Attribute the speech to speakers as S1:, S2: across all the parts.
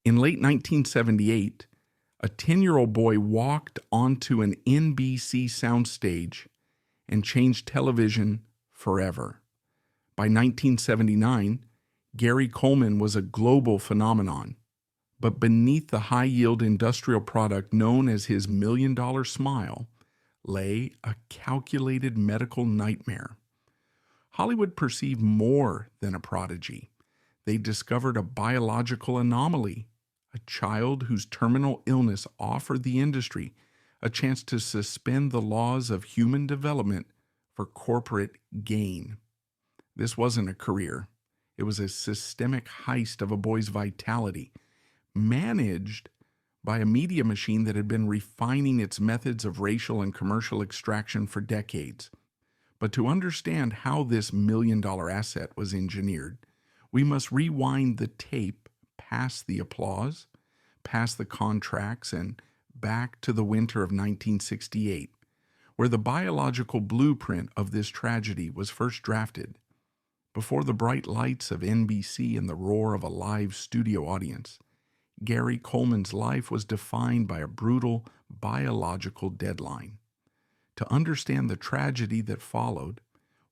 S1: In late 1978, a 10-year-old boy walked onto an NBC soundstage and changed television forever. By 1979, Gary Coleman was a global phenomenon, but beneath the high-yield industrial product known as his million-dollar smile lay a calculated medical nightmare. Hollywood perceived more than a prodigy. They discovered a biological anomaly, a child whose terminal illness offered the industry a chance to suspend the laws of human development for corporate gain. This wasn't a career. It was a systemic heist of a boy's vitality, managed by a media machine that had been refining its methods of racial and commercial extraction for decades. But to understand how this million-dollar asset was engineered, we must rewind the tape past the applause, past the contracts, and back to the winter of 1968, where the biological blueprint of this tragedy was first drafted. Before the bright lights of NBC and the roar of a live studio audience, Gary Coleman's life was defined by a brutal biological deadline. To understand the tragedy that followed,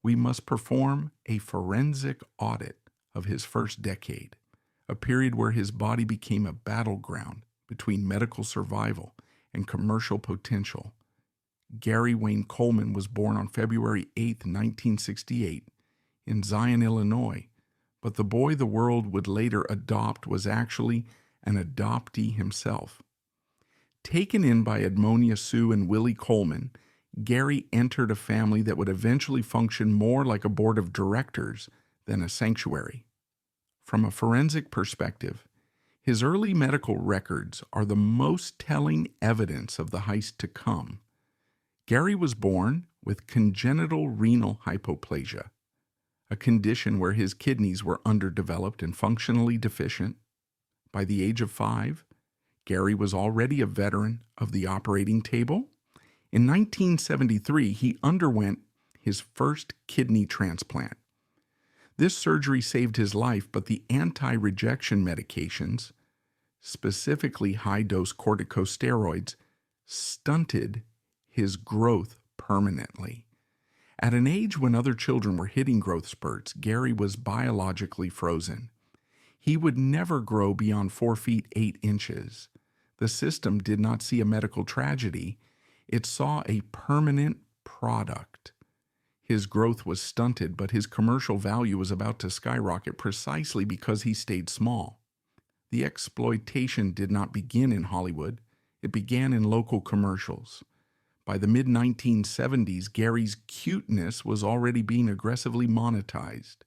S1: we must perform a forensic audit of his first decade, a period where his body became a battleground between medical survival and commercial potential. Gary Wayne Coleman was born on February 8, 1968, in Zion, Illinois, but the boy the world would later adopt was actually an adoptee himself. Taken in by Edmonia Sue and Willie Coleman, Gary entered a family that would eventually function more like a board of directors than a sanctuary. From a forensic perspective, his early medical records are the most telling evidence of the heist to come. Gary was born with congenital renal hypoplasia, a condition where his kidneys were underdeveloped and functionally deficient. By the age of 5, Gary was already a veteran of the operating table. In 1973, he underwent his first kidney transplant. This surgery saved his life, but the anti-rejection medications, specifically high-dose corticosteroids, stunted his growth permanently. At an age when other children were hitting growth spurts, Gary was biologically frozen. He would never grow beyond 4 feet 8 inches. The system did not see a medical tragedy. It saw a permanent product. His growth was stunted, but his commercial value was about to skyrocket precisely because he stayed small. The exploitation did not begin in Hollywood. It began in local commercials. By the mid-1970s, Gary's cuteness was already being aggressively monetized.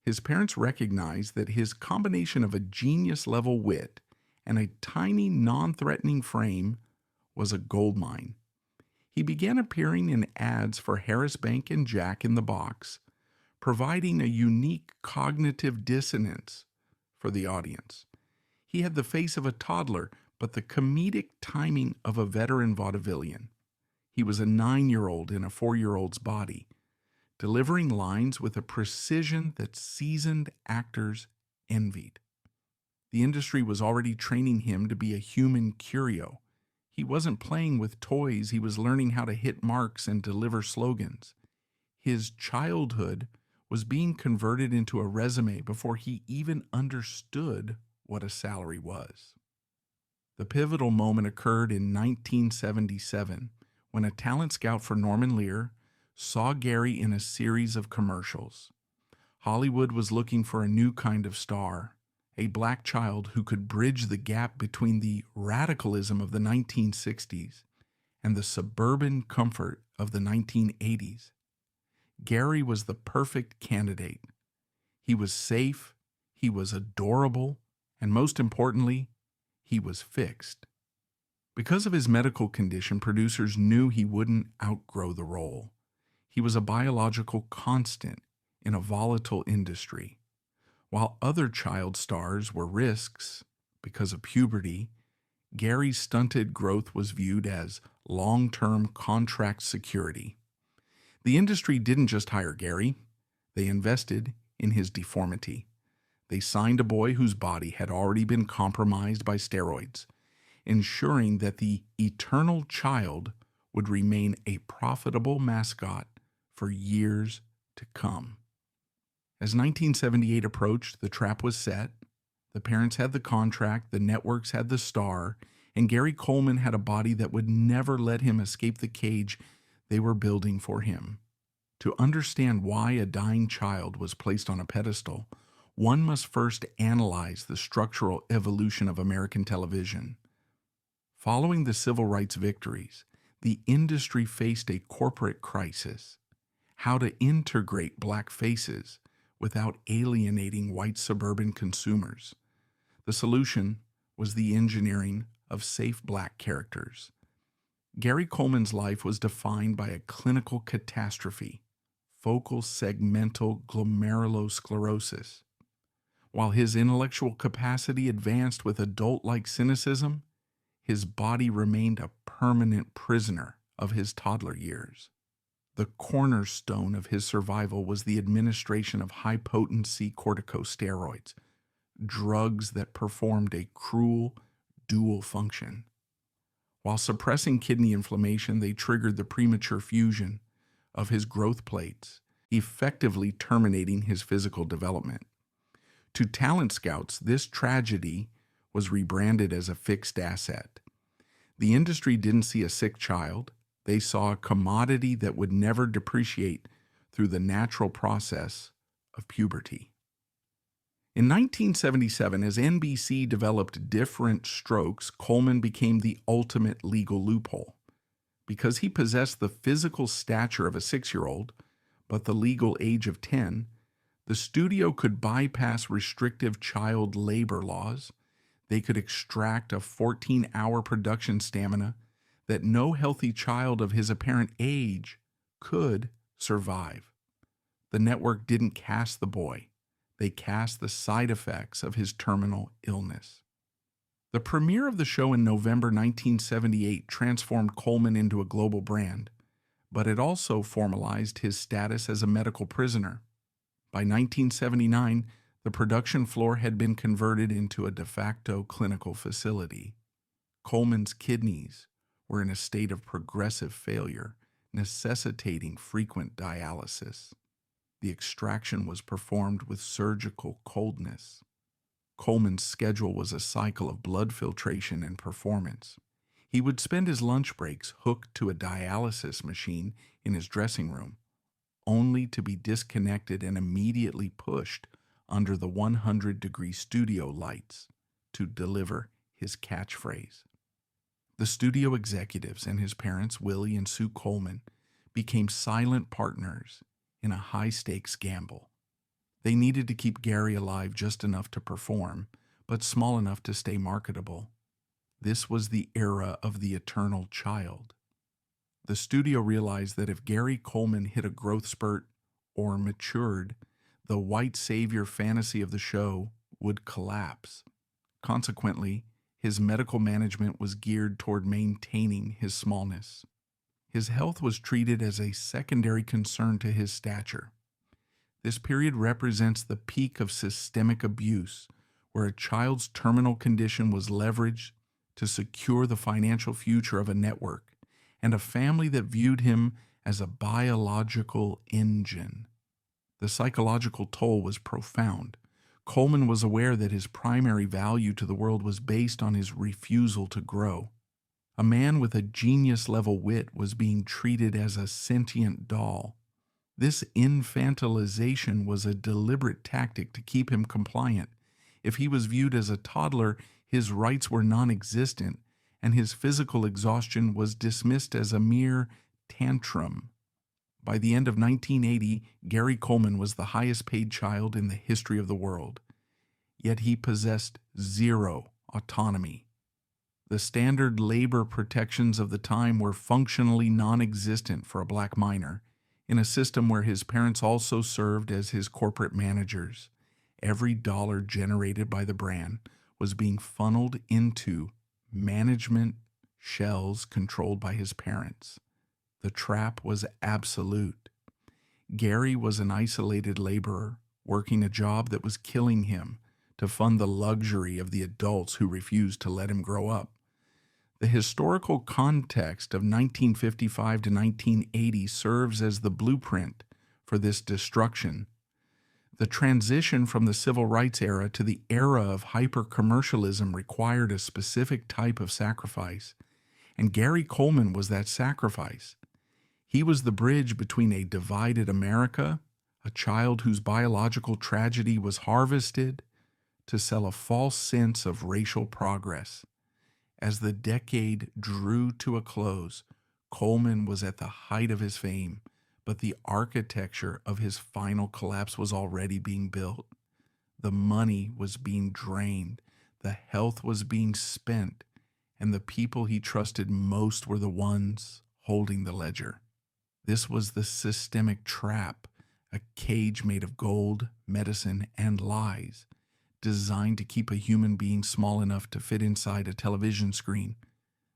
S1: His parents recognized that his combination of a genius-level wit and a tiny, non-threatening frame was a goldmine. He began appearing in ads for Harris Bank and Jack in the Box, providing a unique cognitive dissonance for the audience. He had the face of a toddler, but the comedic timing of a veteran vaudevillian. He was a 9-year-old in a 4-year-old's body, delivering lines with a precision that seasoned actors envied. The industry was already training him to be a human curio. He wasn't playing with toys, he was learning how to hit marks and deliver slogans. His childhood was being converted into a resume before he even understood what a salary was. The pivotal moment occurred in 1977 when a talent scout for Norman Lear saw Gary in a series of commercials. Hollywood was looking for a new kind of star, a black child who could bridge the gap between the radicalism of the 1960s and the suburban comfort of the 1980s. Gary was the perfect candidate. He was safe, he was adorable, and most importantly, he was fixed. Because of his medical condition, producers knew he wouldn't outgrow the role. He was a biological constant in a volatile industry. While other child stars were risks because of puberty, Gary's stunted growth was viewed as long-term contract security. The industry didn't just hire Gary, they invested in his deformity. They signed a boy whose body had already been compromised by steroids, ensuring that the eternal child would remain a profitable mascot for years to come. As 1978 approached, the trap was set. The parents had the contract, the networks had the star, and Gary Coleman had a body that would never let him escape the cage they were building for him. To understand why a dying child was placed on a pedestal, one must first analyze the structural evolution of American television. Following the civil rights victories, the industry faced a corporate crisis: how to integrate black faces without alienating white suburban consumers. The solution was the engineering of safe black characters. Gary Coleman's life was defined by a clinical catastrophe: focal segmental glomerulosclerosis. While his intellectual capacity advanced with adult-like cynicism, his body remained a permanent prisoner of his toddler years. The cornerstone of his survival was the administration of high-potency corticosteroids, drugs that performed a cruel dual function. While suppressing kidney inflammation, they triggered the premature fusion of his growth plates, effectively terminating his physical development. To talent scouts, this tragedy was rebranded as a fixed asset. The industry didn't see a sick child. They saw a commodity that would never depreciate through the natural process of puberty. In 1977, as NBC developed Diff'rent Strokes, Coleman became the ultimate legal loophole. Because he possessed the physical stature of a 6-year-old, but the legal age of 10, the studio could bypass restrictive child labor laws. They could extract a 14-hour production stamina that no healthy child of his apparent age could survive. The network didn't cast the boy. They cast the side effects of his terminal illness. The premiere of the show in November 1978 transformed Coleman into a global brand, but it also formalized his status as a medical prisoner. By 1979, the production floor had been converted into a de facto clinical facility. Coleman's kidneys were in a state of progressive failure, necessitating frequent dialysis. The extraction was performed with surgical coldness. Coleman's schedule was a cycle of blood filtration and performance. He would spend his lunch breaks hooked to a dialysis machine in his dressing room, only to be disconnected and immediately pushed under the 100-degree studio lights to deliver his catchphrase. The studio executives and his parents, Willie and Sue Coleman, became silent partners in a high-stakes gamble. They needed to keep Gary alive just enough to perform, but small enough to stay marketable. This was the era of the eternal child. The studio realized that if Gary Coleman hit a growth spurt or matured, the white savior fantasy of the show would collapse. Consequently, his medical management was geared toward maintaining his smallness. His health was treated as a secondary concern to his stature. This period represents the peak of systemic abuse, where a child's terminal condition was leveraged to secure the financial future of a network and a family that viewed him as a biological engine. The psychological toll was profound. Coleman was aware that his primary value to the world was based on his refusal to grow. A man with a genius-level wit was being treated as a sentient doll. This infantilization was a deliberate tactic to keep him compliant. If he was viewed as a toddler, his rights were non-existent, and his physical exhaustion was dismissed as a mere tantrum. By the end of 1980, Gary Coleman was the highest-paid child in the history of the world. Yet he possessed zero autonomy. The standard labor protections of the time were functionally non-existent for a black minor, in a system where his parents also served as his corporate managers. Every dollar generated by the brand was being funneled into management shells controlled by his parents. The trap was absolute. Gary was an isolated laborer working a job that was killing him to fund the luxury of the adults who refused to let him grow up. The historical context of 1955 to 1980 serves as the blueprint for this destruction. The transition from the civil rights era to the era of hyper-commercialism required a specific type of sacrifice, and Gary Coleman was that sacrifice. He was the bridge between a divided America, a child whose biological tragedy was harvested, to sell a false sense of racial progress. As the decade drew to a close, Coleman was at the height of his fame, but the architecture of his final collapse was already being built. The money was being drained, the health was being spent, and the people he trusted most were the ones holding the ledger. This was the systemic trap, a cage made of gold, medicine, and lies, designed to keep a human being small enough to fit inside a television screen.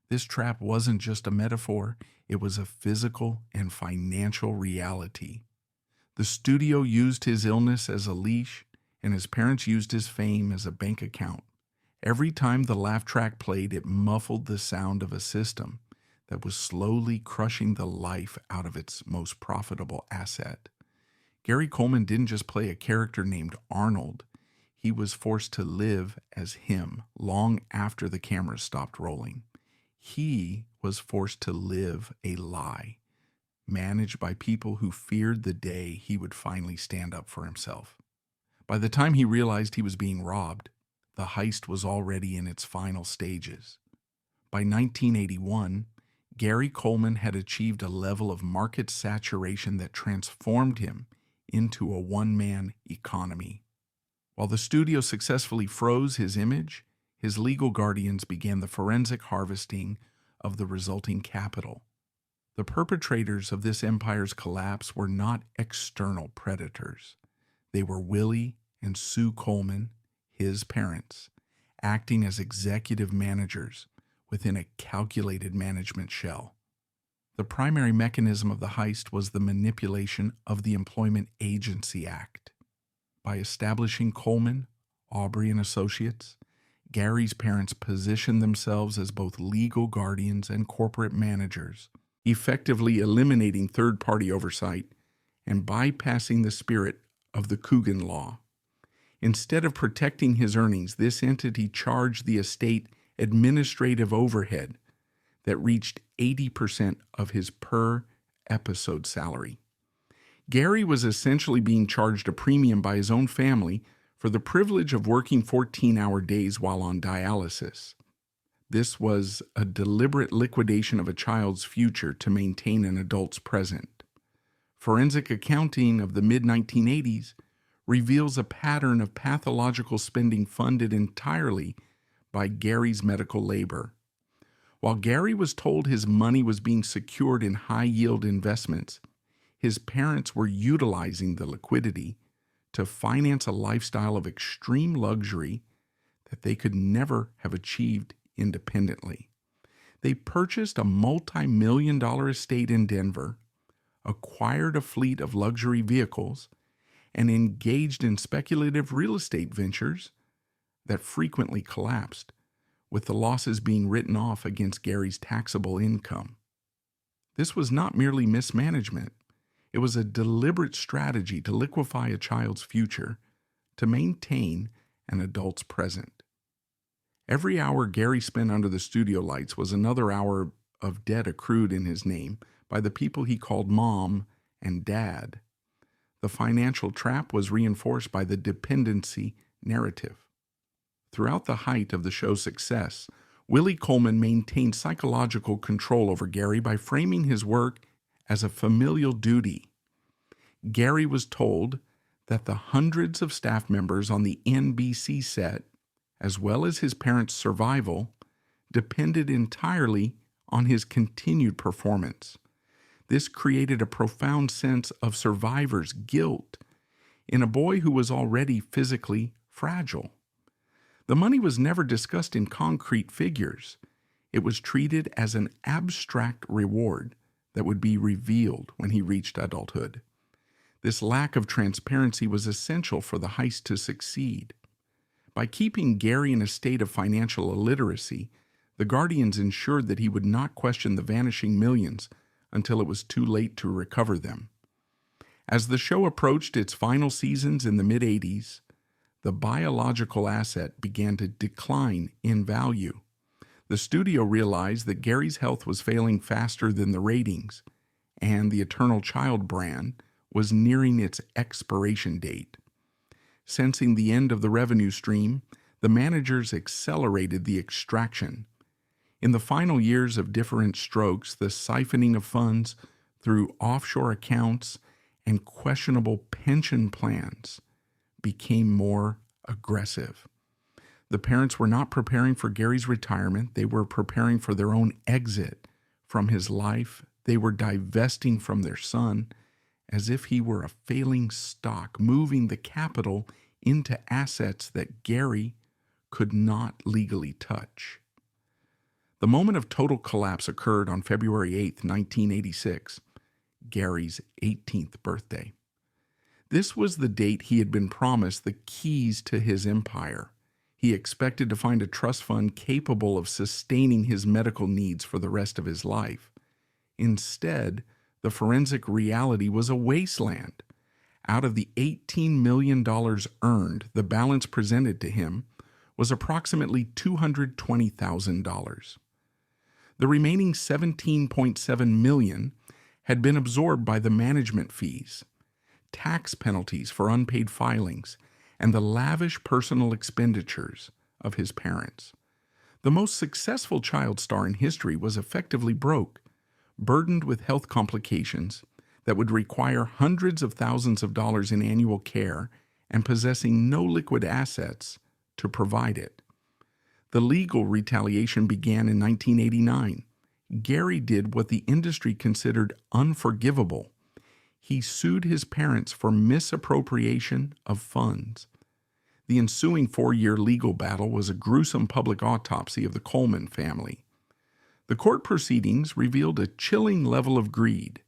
S1: This trap wasn't just a metaphor, it was a physical and financial reality. The studio used his illness as a leash, and his parents used his fame as a bank account. Every time the laugh track played, it muffled the sound of a system that was slowly crushing the life out of its most profitable asset. Gary Coleman didn't just play a character named Arnold. He was forced to live as him long after the cameras stopped rolling. He was forced to live a lie, managed by people who feared the day he would finally stand up for himself. By the time he realized he was being robbed, the heist was already in its final stages. By 1981, Gary Coleman had achieved a level of market saturation that transformed him into a one-man economy. While the studio successfully froze his image, his legal guardians began the forensic harvesting of the resulting capital. The perpetrators of this empire's collapse were not external predators. They were Willie and Sue Coleman, his parents, acting as executive managers within a calculated management shell. The primary mechanism of the heist was the manipulation of the Employment Agency Act. By establishing Coleman, Aubrey and Associates, Gary's parents positioned themselves as both legal guardians and corporate managers, effectively eliminating third-party oversight and bypassing the spirit of the Coogan Law. Instead of protecting his earnings, this entity charged the estate administrative overhead that reached 80% of his per-episode salary. Gary was essentially being charged a premium by his own family for the privilege of working 14-hour days while on dialysis. This was a deliberate liquidation of a child's future to maintain an adult's present. Forensic accounting of the mid-1980s reveals a pattern of pathological spending funded entirely by Gary's medical labor. While Gary was told his money was being secured in high-yield investments, his parents were utilizing the liquidity to finance a lifestyle of extreme luxury that they could never have achieved independently. They purchased a multi-million-dollar estate in Denver, acquired a fleet of luxury vehicles, and engaged in speculative real estate ventures that frequently collapsed, with the losses being written off against Gary's taxable income. This was not merely mismanagement. It was a deliberate strategy to liquefy a child's future, to maintain an adult's present. Every hour Gary spent under the studio lights was another hour of debt accrued in his name by the people he called Mom and Dad. The financial trap was reinforced by the dependency narrative. Throughout the height of the show's success, Willie Coleman maintained psychological control over Gary by framing his work as a familial duty. Gary was told that the hundreds of staff members on the NBC set, as well as his parents' survival, depended entirely on his continued performance. This created a profound sense of survivor's guilt in a boy who was already physically fragile. The money was never discussed in concrete figures. It was treated as an abstract reward that would be revealed when he reached adulthood. This lack of transparency was essential for the heist to succeed. By keeping Gary in a state of financial illiteracy, the Guardians ensured that he would not question the vanishing millions until it was too late to recover them. As the show approached its final seasons in the mid-'80s, the biological asset began to decline in value. The studio realized that Gary's health was failing faster than the ratings, and the Eternal Child brand was nearing its expiration date. Sensing the end of the revenue stream, the managers accelerated the extraction. In the final years of Diff'rent Strokes, the siphoning of funds through offshore accounts and questionable pension plans became more aggressive. The parents were not preparing for Gary's retirement. They were preparing for their own exit from his life. They were divesting from their son as if he were a failing stock, moving the capital into assets that Gary could not legally touch. The moment of total collapse occurred on February 8, 1986, Gary's 18th birthday. This was the date he had been promised the keys to his empire. He expected to find a trust fund capable of sustaining his medical needs for the rest of his life. Instead, the forensic reality was a wasteland. Out of the $18 million earned, the balance presented to him was approximately $220,000. The remaining $17.7 million had been absorbed by the management fees, tax penalties for unpaid filings, and the lavish personal expenditures of his parents. The most successful child star in history was effectively broke, burdened with health complications that would require hundreds of thousands of dollars in annual care and possessing no liquid assets to provide it. The legal retaliation began in 1989. Gary did what the industry considered unforgivable. He sued his parents for misappropriation of funds. The ensuing 4-year legal battle was a gruesome public autopsy of the Coleman family. The court proceedings revealed a chilling level of greed.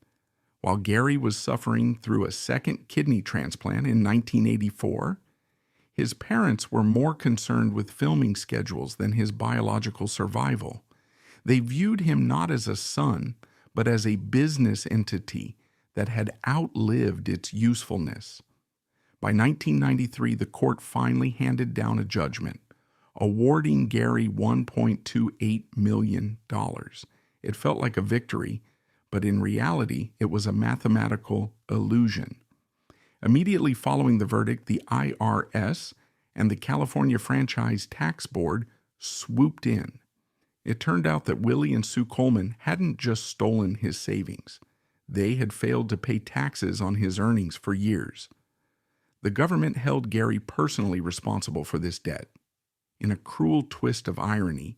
S1: While Gary was suffering through a second kidney transplant in 1984, his parents were more concerned with filming schedules than his biological survival. They viewed him not as a son, but as a business entity that had outlived its usefulness. By 1993, the court finally handed down a judgment, awarding Gary $1.28 million. It felt like a victory, but in reality, it was a mathematical illusion. Immediately following the verdict, the IRS and the California Franchise Tax Board swooped in. It turned out that Willie and Sue Coleman hadn't just stolen his savings. They had failed to pay taxes on his earnings for years. The government held Gary personally responsible for this debt. In a cruel twist of irony,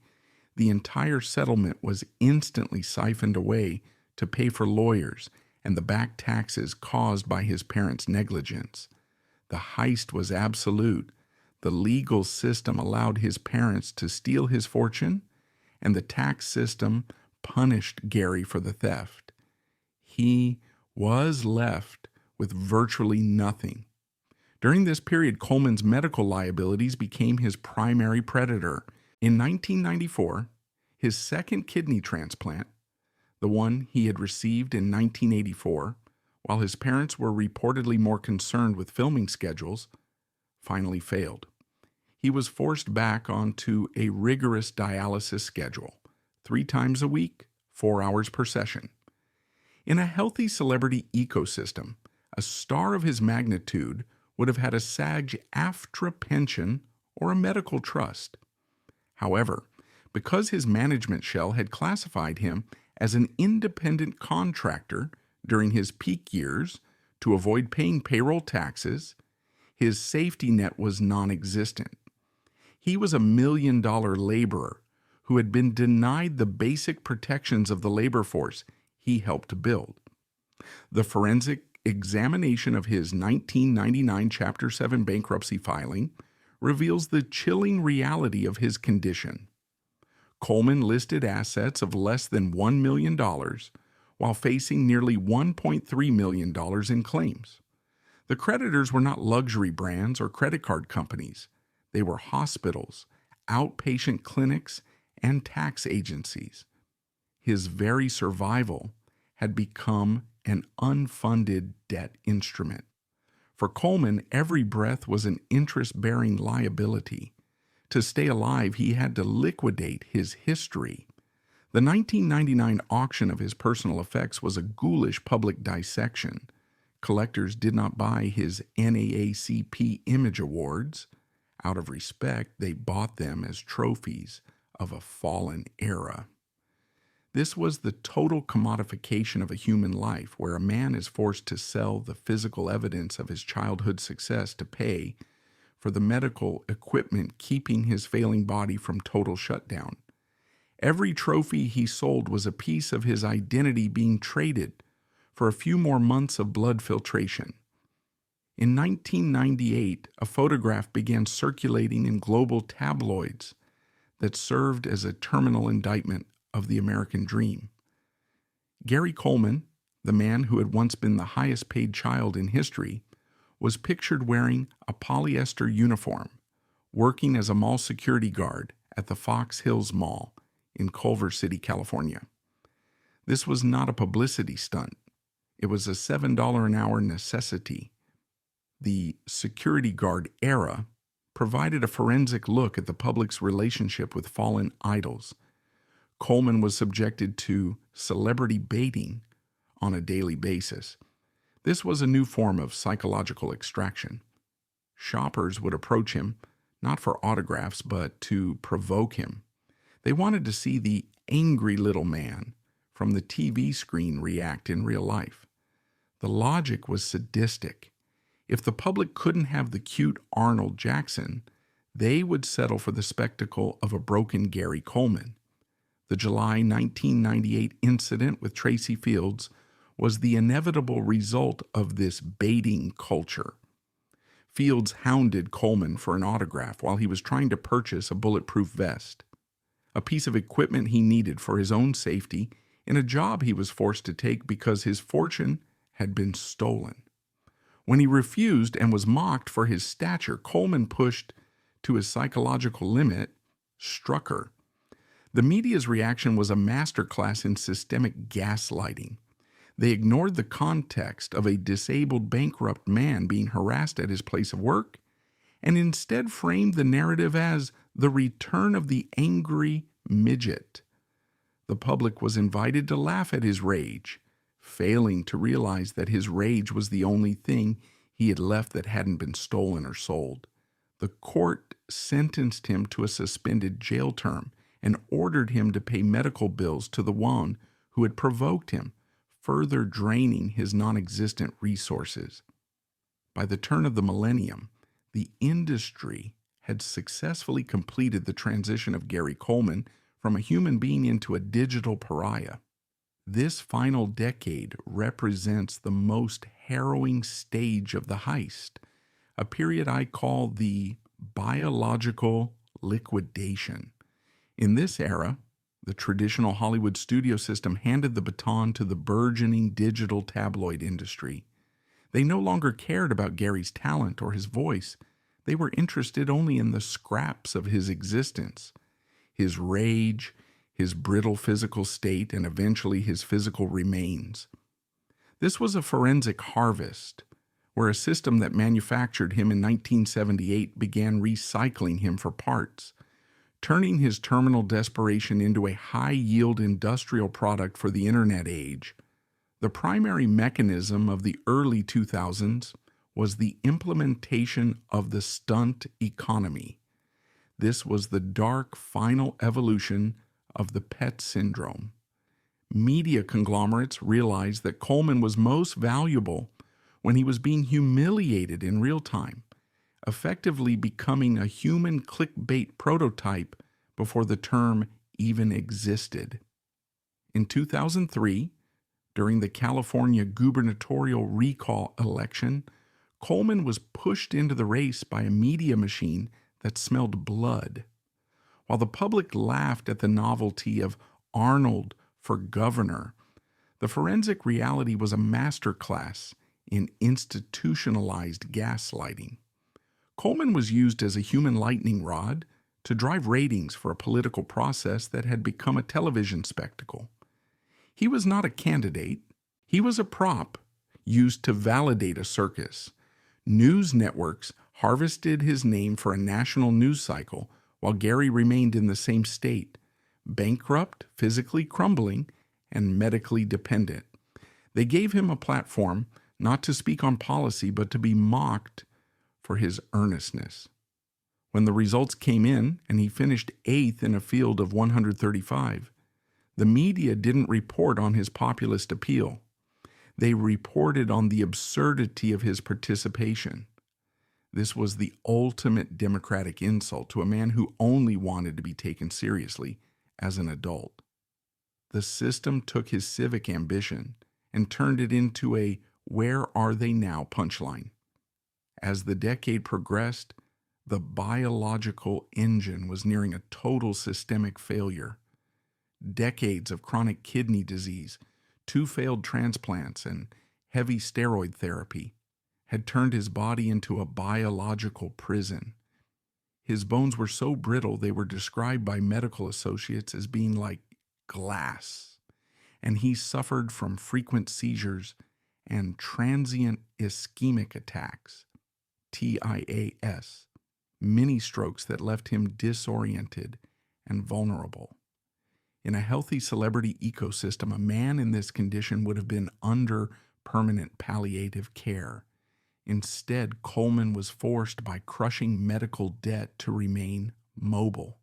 S1: the entire settlement was instantly siphoned away to pay for lawyers and the back taxes caused by his parents' negligence. The heist was absolute. The legal system allowed his parents to steal his fortune, and the tax system punished Gary for the theft. He was left with virtually nothing. During this period, Coleman's medical liabilities became his primary predator. In 1994, his second kidney transplant, the one he had received in 1984, while his parents were reportedly more concerned with filming schedules, finally failed. He was forced back onto a rigorous dialysis schedule, 3 times a week, 4 hours per session. In a healthy celebrity ecosystem, a star of his magnitude would have had a SAG-AFTRA pension or a medical trust. However, because his management shell had classified him as an independent contractor during his peak years to avoid paying payroll taxes, his safety net was non-existent. He was a $1 million laborer who had been denied the basic protections of the labor force he helped build. The forensic examination of his 1999 Chapter 7 bankruptcy filing reveals the chilling reality of his condition. Coleman listed assets of less than $1 million while facing nearly $1.3 million in claims. The creditors were not luxury brands or credit card companies. They were hospitals, outpatient clinics, and tax agencies. His very survival had become an unfunded debt instrument. For Coleman, every breath was an interest-bearing liability. To stay alive, he had to liquidate his history. The 1999 auction of his personal effects was a ghoulish public dissection. Collectors did not buy his NAACP Image Awards. Out of respect, they bought them as trophies of a fallen era. This was the total commodification of a human life, where a man is forced to sell the physical evidence of his childhood success to pay for the medical equipment keeping his failing body from total shutdown. Every trophy he sold was a piece of his identity being traded for a few more months of blood filtration. In 1998, a photograph began circulating in global tabloids that served as a terminal indictment of the American dream. Gary Coleman, the man who had once been the highest paid child in history, was pictured wearing a polyester uniform, working as a mall security guard at the Fox Hills Mall in Culver City, California. This was not a publicity stunt. It was a $7 an hour necessity. The security guard era provided a forensic look at the public's relationship with fallen idols. Coleman was subjected to celebrity baiting on a daily basis. This was a new form of psychological extraction. Shoppers would approach him, not for autographs, but to provoke him. They wanted to see the angry little man from the TV screen react in real life. The logic was sadistic. If the public couldn't have the cute Arnold Jackson, they would settle for the spectacle of a broken Gary Coleman. The July 1998 incident with Tracy Fields was the inevitable result of this baiting culture. Fields hounded Coleman for an autograph while he was trying to purchase a bulletproof vest, a piece of equipment he needed for his own safety in a job he was forced to take because his fortune had been stolen. When he refused and was mocked for his stature, Coleman pushed to his psychological limit, struck her. The media's reaction was a masterclass in systemic gaslighting. They ignored the context of a disabled, bankrupt man being harassed at his place of work and instead framed the narrative as the return of the angry midget. The public was invited to laugh at his rage, failing to realize that his rage was the only thing he had left that hadn't been stolen or sold. The court sentenced him to a suspended jail term and ordered him to pay medical bills to the one who had provoked him, further draining his non-existent resources. By the turn of the millennium, the industry had successfully completed the transition of Gary Coleman from a human being into a digital pariah. This final decade represents the most harrowing stage of the heist, a period I call the biological liquidation. In this era, the traditional Hollywood studio system handed the baton to the burgeoning digital tabloid industry. They no longer cared about Gary's talent or his voice. They were interested only in the scraps of his existence, his rage, his brittle physical state, and eventually his physical remains. This was a forensic harvest, where a system that manufactured him in 1978 began recycling him for parts, turning his terminal desperation into a high-yield industrial product for the internet age. The primary mechanism of the early 2000s was the implementation of the stunt economy. This was the dark final evolution of the pet syndrome. Media conglomerates realized that Coleman was most valuable when he was being humiliated in real time, effectively becoming a human clickbait prototype before the term even existed. In 2003, during the California gubernatorial recall election, Coleman was pushed into the race by a media machine that smelled blood. While the public laughed at the novelty of Arnold for governor, the forensic reality was a masterclass in institutionalized gaslighting. Coleman was used as a human lightning rod to drive ratings for a political process that had become a television spectacle. He was not a candidate. He was a prop used to validate a circus. News networks harvested his name for a national news cycle while Gary remained in the same state, bankrupt, physically crumbling, and medically dependent. They gave him a platform not to speak on policy but to be mocked for his earnestness. When the results came in and he finished 8th in a field of 135, the media didn't report on his populist appeal. They reported on the absurdity of his participation. This was the ultimate Democratic insult to a man who only wanted to be taken seriously as an adult. The system took his civic ambition and turned it into a "where are they now" punchline. As the decade progressed, the biological engine was nearing a total systemic failure. Decades of chronic kidney disease, 2 failed transplants, and heavy steroid therapy had turned his body into a biological prison. His bones were so brittle they were described by medical associates as being like glass, and he suffered from frequent seizures and transient ischemic attacks, TIAS, mini strokes that left him disoriented and vulnerable. In a healthy celebrity ecosystem, a man in this condition would have been under permanent palliative care. Instead, Coleman was forced by crushing medical debt to remain mobile.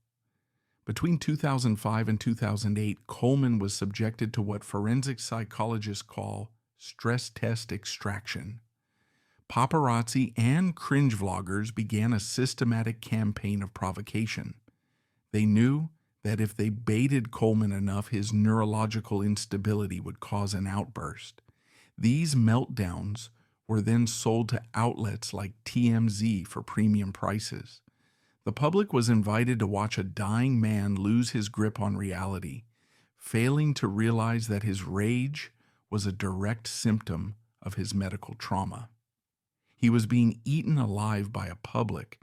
S1: Between 2005 and 2008, Coleman was subjected to what forensic psychologists call stress test extraction. Paparazzi and cringe vloggers began a systematic campaign of provocation. They knew that if they baited Coleman enough, his neurological instability would cause an outburst. These meltdowns were then sold to outlets like TMZ for premium prices. The public was invited to watch a dying man lose his grip on reality, failing to realize that his rage was a direct symptom of his medical trauma. He was being eaten alive by a public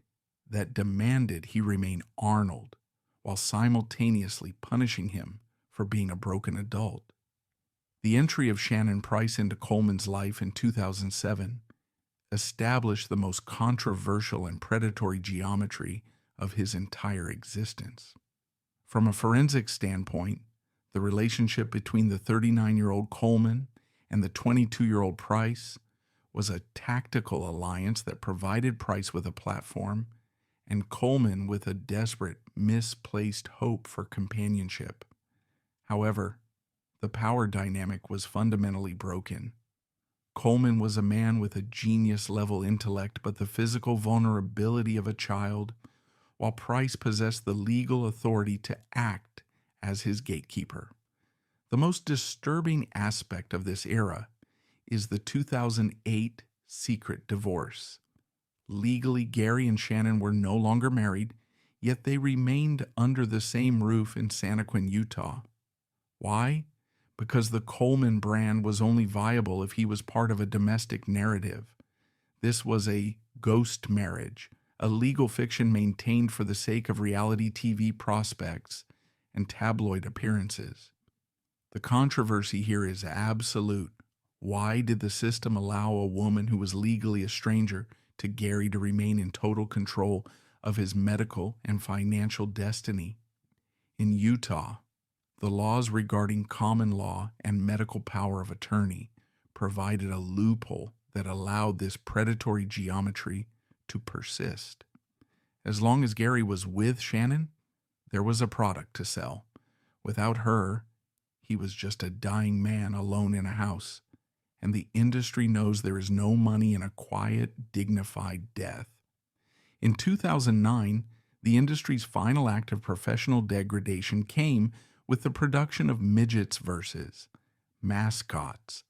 S1: that demanded he remain Arnold while simultaneously punishing him for being a broken adult. The entry of Shannon Price into Coleman's life in 2007 established the most controversial and predatory geometry of his entire existence. From a forensic standpoint, the relationship between the 39-year-old Coleman and the 22-year-old Price was a tactical alliance that provided Price with a platform and Coleman with a desperate, misplaced hope for companionship. However, the power dynamic was fundamentally broken. Coleman was a man with a genius-level intellect but the physical vulnerability of a child, while Price possessed the legal authority to act as his gatekeeper. The most disturbing aspect of this era is the 2008 secret divorce. Legally, Gary and Shannon were no longer married, yet they remained under the same roof in Santaquin, Utah. Why? Because the Coleman brand was only viable if he was part of a domestic narrative. This was a ghost marriage, a legal fiction maintained for the sake of reality TV prospects and tabloid appearances. The controversy here is absolute. Why did the system allow a woman who was legally a stranger to Gary to remain in total control of his medical and financial destiny? In Utah, the laws regarding common law and medical power of attorney provided a loophole that allowed this predatory geometry to persist. As long as Gary was with Shannon, there was a product to sell. Without her, he was just a dying man alone in a house, and the industry knows there is no money in a quiet, dignified death. In 2009, the industry's final act of professional degradation came with the production of Midgets versus Mascots.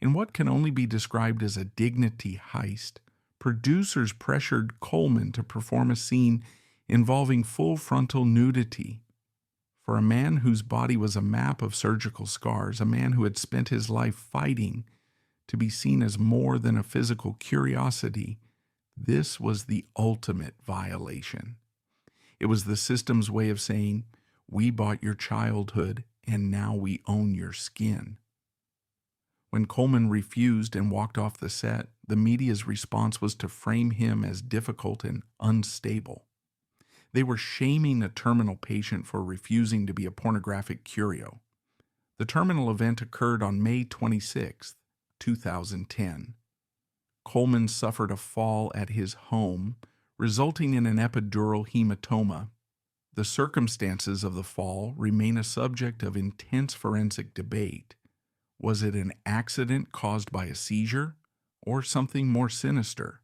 S1: In what can only be described as a dignity heist, producers pressured Coleman to perform a scene involving full frontal nudity. For a man whose body was a map of surgical scars, a man who had spent his life fighting To be seen as more than a physical curiosity, this was the ultimate violation. It was the system's way of saying, we bought your childhood and now we own your skin. When Coleman refused and walked off the set, the media's response was to frame him as difficult and unstable. They were shaming a terminal patient for refusing to be a pornographic curio. The terminal event occurred on May 26, 2010. Coleman suffered a fall at his home, resulting in an epidural hematoma. The circumstances of the fall remain a subject of intense forensic debate. Was it an accident caused by a seizure or something more sinister?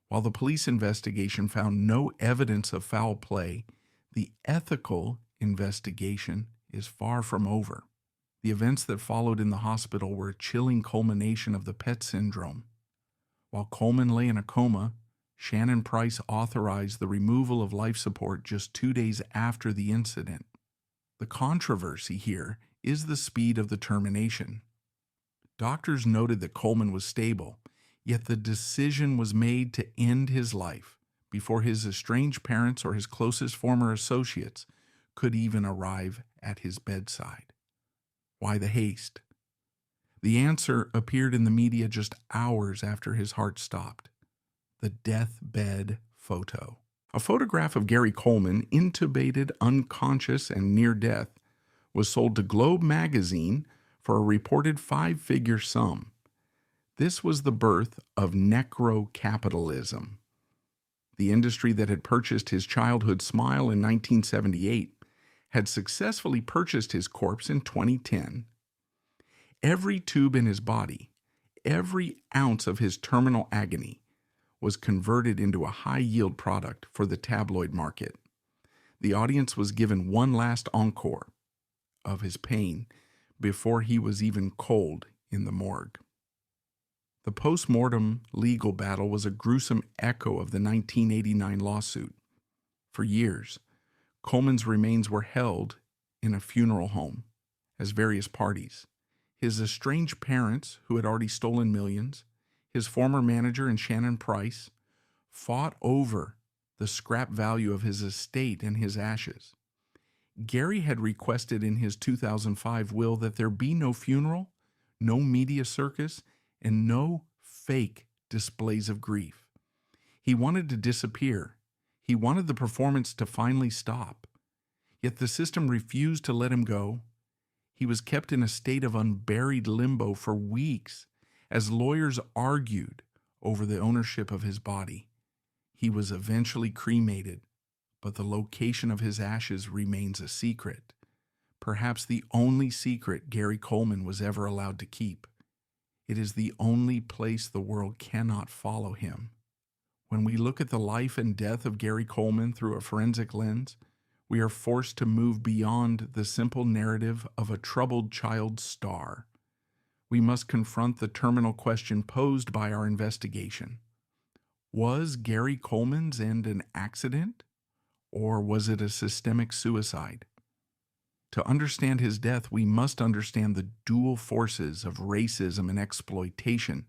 S1: While the police investigation found no evidence of foul play, the ethical investigation is far from over. The events that followed in the hospital were a chilling culmination of the pet syndrome. While Coleman lay in a coma, Shannon Price authorized the removal of life support just 2 days after the incident. The controversy here is the speed of the termination. Doctors noted that Coleman was stable, yet the decision was made to end his life before his estranged parents or his closest former associates could even arrive at his bedside. Why the haste? The answer appeared in the media just hours after his heart stopped. The deathbed photo. A photograph of Gary Coleman, intubated, unconscious, and near death, was sold to Globe magazine for a reported 5-figure sum. This was the birth of Necro-Capitalism. The industry that had purchased his childhood smile in 1978 had successfully purchased his corpse in 2010. Every tube in his body, every ounce of his terminal agony, was converted into a high-yield product for the tabloid market. The audience was given one last encore of his pain before he was even cold in the morgue. The post-mortem legal battle was a gruesome echo of the 1989 lawsuit. For years, Coleman's remains were held in a funeral home as various parties. His estranged parents, who had already stolen millions, his former manager and Shannon Price, fought over the scrap value of his estate and his ashes. Gary had requested in his 2005 will that there be no funeral, no media circus, and no fake displays of grief. He wanted to disappear. He wanted the performance to finally stop. Yet the system refused to let him go. He was kept in a state of unburied limbo for weeks as lawyers argued over the ownership of his body. He was eventually cremated, but the location of his ashes remains a secret. Perhaps the only secret Gary Coleman was ever allowed to keep. It is the only place the world cannot follow him. When we look at the life and death of Gary Coleman through a forensic lens, we are forced to move beyond the simple narrative of a troubled child star. We must confront the terminal question posed by our investigation. Was Gary Coleman's end an accident, or was it a systemic suicide? To understand his death, we must understand the dual forces of racism and exploitation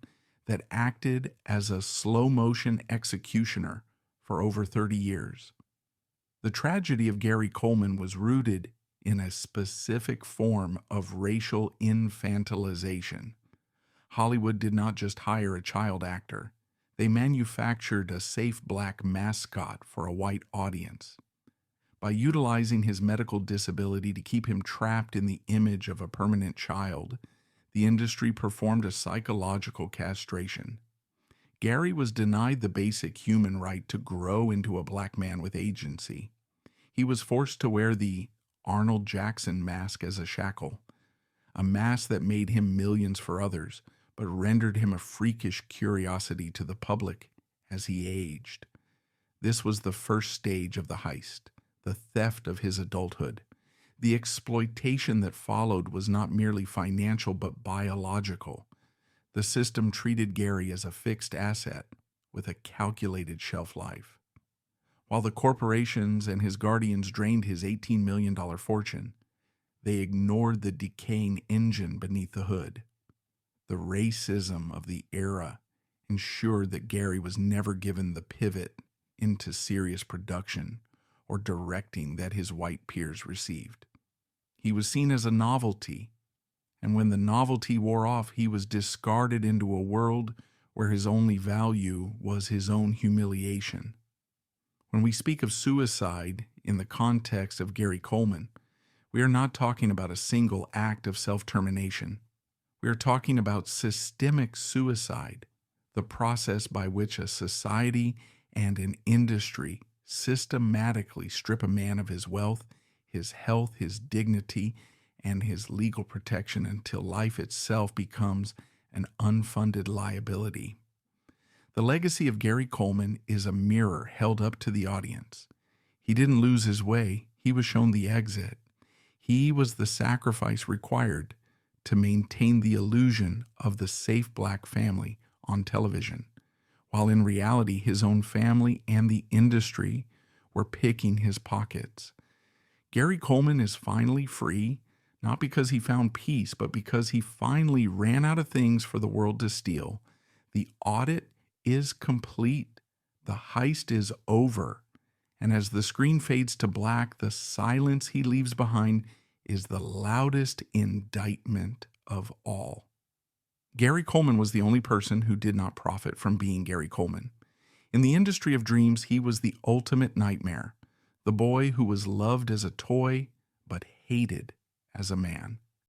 S1: that acted as a slow-motion executioner for over 30 years. The tragedy of Gary Coleman was rooted in a specific form of racial infantilization. Hollywood did not just hire a child actor. They manufactured a safe black mascot for a white audience. By utilizing his medical disability to keep him trapped in the image of a permanent child, the industry performed a psychological castration. Gary was denied the basic human right to grow into a black man with agency. He was forced to wear the Arnold Jackson mask as a shackle, a mask that made him millions for others, but rendered him a freakish curiosity to the public as he aged. This was the first stage of the heist, the theft of his adulthood. The exploitation that followed was not merely financial but biological. The system treated Gary as a fixed asset with a calculated shelf life. While the corporations and his guardians drained his $18 million fortune, they ignored the decaying engine beneath the hood. The racism of the era ensured that Gary was never given the pivot into serious production or directing that his white peers received. He was seen as a novelty, and when the novelty wore off, he was discarded into a world where his only value was his own humiliation. When we speak of suicide in the context of Gary Coleman, we are not talking about a single act of self-termination. We are talking about systemic suicide, the process by which a society and an industry systematically strip a man of his wealth, his health, his dignity, and his legal protection until life itself becomes an unfunded liability. The legacy of Gary Coleman is a mirror held up to the audience. He didn't lose his way. He was shown the exit. He was the sacrifice required to maintain the illusion of the safe black family on television, while in reality his own family and the industry were picking his pockets. Gary Coleman is finally free, not because he found peace, but because he finally ran out of things for the world to steal. The audit is complete. The heist is over. And as the screen fades to black, the silence he leaves behind is the loudest indictment of all. Gary Coleman was the only person who did not profit from being Gary Coleman. In the industry of dreams, he was the ultimate nightmare, the boy who was loved as a toy but hated as a man.